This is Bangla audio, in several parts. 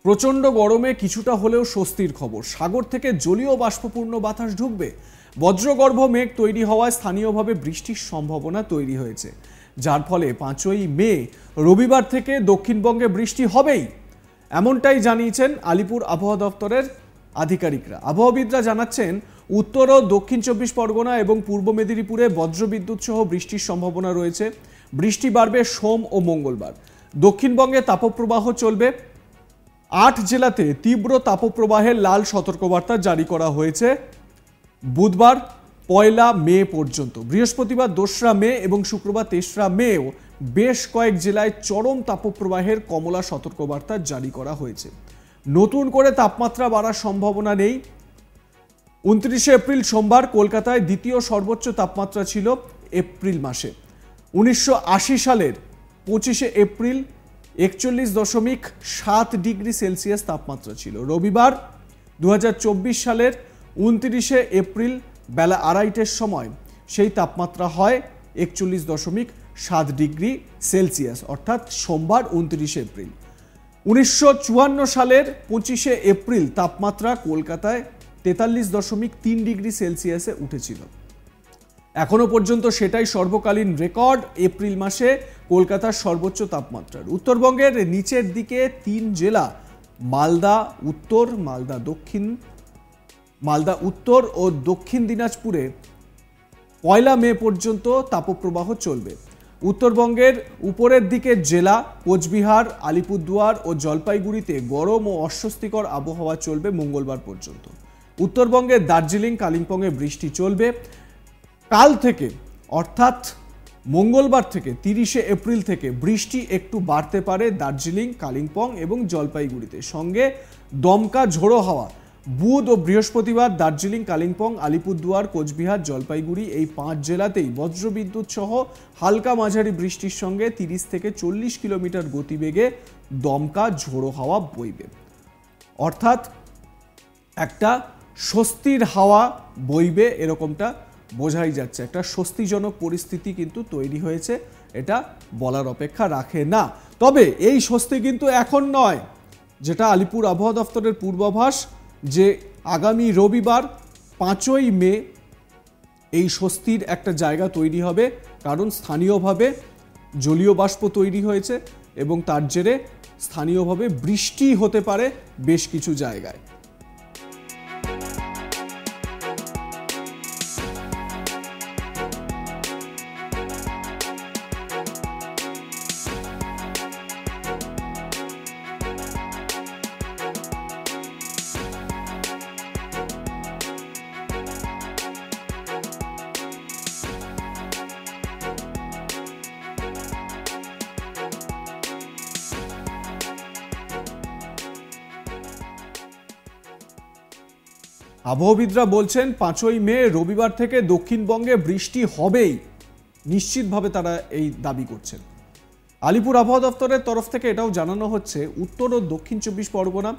প্রচণ্ড গরমে কিছুটা হলেও স্বস্তির খবর। সাগর থেকে জলীয় বাষ্পপূর্ণ বাতাস ঢুকবে। বজ্রগর্ভ মেঘ তৈরি হওয়ায় স্থানীয়ভাবে বৃষ্টির সম্ভাবনা তৈরি হয়েছে, যার ফলে 5ই মে রবিবার থেকে দক্ষিণবঙ্গে বৃষ্টি হবেই, এমনটাই জানিয়েছেন আলিপুর আবহাওয়া দপ্তরের আধিকারিকরা। আবহাওয়াবিদরা জানাচ্ছেন, উত্তর ও দক্ষিণ 24 পরগনা এবং পূর্ব মেদিনীপুরে বজ্রবিদ্যুৎ সহ বৃষ্টির সম্ভাবনা রয়েছে। বৃষ্টি বাড়বে সোম ও মঙ্গলবার। দক্ষিণবঙ্গে তাপপ্রবাহ চলবে। 8 জেলাতে তীব্র তাপপ্রবাহের লাল সতর্কবার্তা জারি করা হয়েছে বুধবার 1 মে পর্যন্ত। বৃহস্পতিবার 2 মে এবং শুক্রবার 3 মেও বেশ কয়েক জেলায় চরম তাপপ্রবাহের কমলা সতর্কবার্তা জারি করা হয়েছে। নতুন করে তাপমাত্রা বাড়ার সম্ভাবনা নেই। 29 এপ্রিল সোমবার কলকাতায় দ্বিতীয় সর্বোচ্চ তাপমাত্রা ছিল এপ্রিল মাসে। 1980 সালের 25 এপ্রিল 41.7 ডিগ্রি সেলসিয়াস তাপমাত্রা ছিল। রবিবার 2024 সালের 29 এপ্রিল বেলা 2:30টার সময় সেই তাপমাত্রা হয় 41.7 ডিগ্রি সেলসিয়াস, অর্থাৎ সোমবার 29 এপ্রিল। 1954 সালের 25 এপ্রিল তাপমাত্রা কলকাতায় 43.3 ডিগ্রি সেলসিয়াসে উঠেছিল। এখনো পর্যন্ত সেটাই সর্বকালীন রেকর্ড এপ্রিল মাসে কলকাতার সর্বোচ্চ তাপমাত্রার। উত্তরবঙ্গের নিচের দিকে 3 জেলা মালদা উত্তর ও দক্ষিণ দিনাজপুরে 1 মে পর্যন্ত তাপপ্রবাহ চলবে। উত্তরবঙ্গের উপরের দিকের জেলা কোচবিহার, আলিপুরদুয়ার ও জলপাইগুড়িতে গরম ও অস্বস্তিকর আবহাওয়া চলবে মঙ্গলবার পর্যন্ত। উত্তরবঙ্গের দার্জিলিং, কালিম্পংয়ে বৃষ্টি চলবে। কাল থেকে অর্থাৎ মঙ্গলবার থেকে 30 এপ্রিল থেকে বৃষ্টি একটু বাড়তে পারে দার্জিলিং, কালিম্পং এবং জলপাইগুড়িতে, সঙ্গে দমকা ঝোড়ো হাওয়া। বুধ ও বৃহস্পতিবার দার্জিলিং, কালিম্পং, আলিপুরদুয়ার, কোচবিহার, জলপাইগুড়ি এই 5 জেলাতেই বজ্রবিদ্যুৎ সহ হালকা মাঝারি বৃষ্টির সঙ্গে 30 থেকে 40 কিলোমিটার গতিবেগে দমকা ঝোড়ো হাওয়া বইবে। অর্থাৎ একটা স্বস্তির হাওয়া বইবে, এরকমটা বোঝাই যাচ্ছে। একটা স্বস্তিজনক পরিস্থিতি কিন্তু তৈরি হয়েছে, এটা বলার অপেক্ষা রাখে না। তবে এই স্বস্তি কিন্তু এখন নয়, যেটা আলিপুর আবহাওয়া দপ্তরের পূর্বাভাস যে আগামী রবিবার 5ই মে এই স্বস্তির একটা জায়গা তৈরি হবে, কারণ স্থানীয়ভাবে জলীয় বাষ্প তৈরি হয়েছে এবং তার জেরে স্থানীয়ভাবে বৃষ্টি হতে পারে বেশ কিছু জায়গায়। আবহাওয়াবিদরা বলছেন 5ই মে রবিবার থেকে দক্ষিণবঙ্গে বৃষ্টি হবেই, নিশ্চিতভাবে তারা এই দাবি করছেন। আলিপুর আবহাওয়া দপ্তরের তরফ থেকে এটাও জানানো হচ্ছে, উত্তর ও দক্ষিণ 24 পরগনা,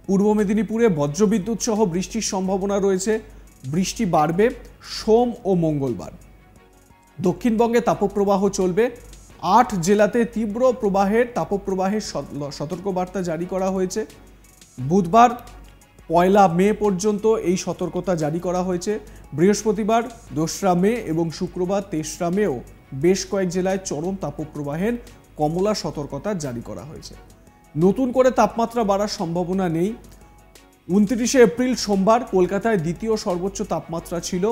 পূর্ব মেদিনীপুরে বজ্রবিদ্যুৎ সহ বৃষ্টির সম্ভাবনা রয়েছে। বৃষ্টি বাড়বে সোম ও মঙ্গলবার। দক্ষিণবঙ্গে তাপপ্রবাহ চলবে। 8 জেলাতে তীব্র তাপপ্রবাহের সতর্কবার্তা জারি করা হয়েছে। বুধবার 1 মে পর্যন্ত এই সতর্কতা জারি করা হয়েছে। বৃহস্পতিবার 2 মে এবং শুক্রবার 3 মেও বেশ কয়েক জেলায় চরম তাপপ্রবাহের কমলা সতর্কতা জারি করা হয়েছে। নতুন করে তাপমাত্রা বাড়ার সম্ভাবনা নেই। 29 এপ্রিল সোমবার কলকাতায় দ্বিতীয় সর্বোচ্চ তাপমাত্রা ছিল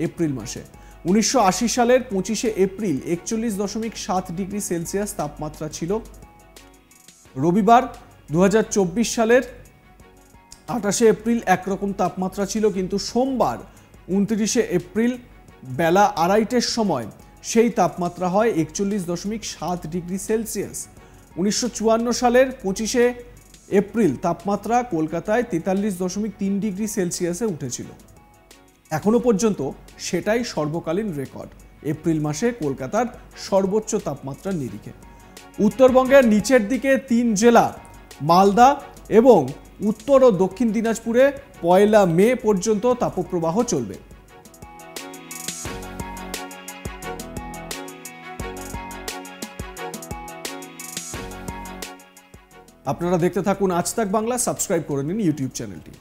এপ্রিল মাসে। 1980 সালের 25 এপ্রিল 41.7 ডিগ্রি সেলসিয়াস তাপমাত্রা ছিল। রবিবার 2024 সালের 28 এপ্রিল একরকম তাপমাত্রা ছিল, কিন্তু সোমবার 29 এপ্রিল বেলা 2:30টার সময় সেই তাপমাত্রা হয় 41.7 ডিগ্রি সেলসিয়াস। 1954 সালের 25 এপ্রিল তাপমাত্রা কলকাতায় 43.3 ডিগ্রি সেলসিয়াসে উঠেছিল। এখনো পর্যন্ত সেটাই সর্বকালীন রেকর্ড এপ্রিল মাসে কলকাতার সর্বোচ্চ তাপমাত্রার নিরিখে। উত্তরবঙ্গের নিচের দিকে 3 জেলা মালদা এবং উত্তর ও দক্ষিণ দিনাজপুরে 1 মে পর্যন্ত তাপপ্রবাহ চলবে। আপনারা দেখতে থাকুন আজ তাক বাংলা, সাবস্ক্রাইব করে নিন ইউটিউব চ্যানেলটি।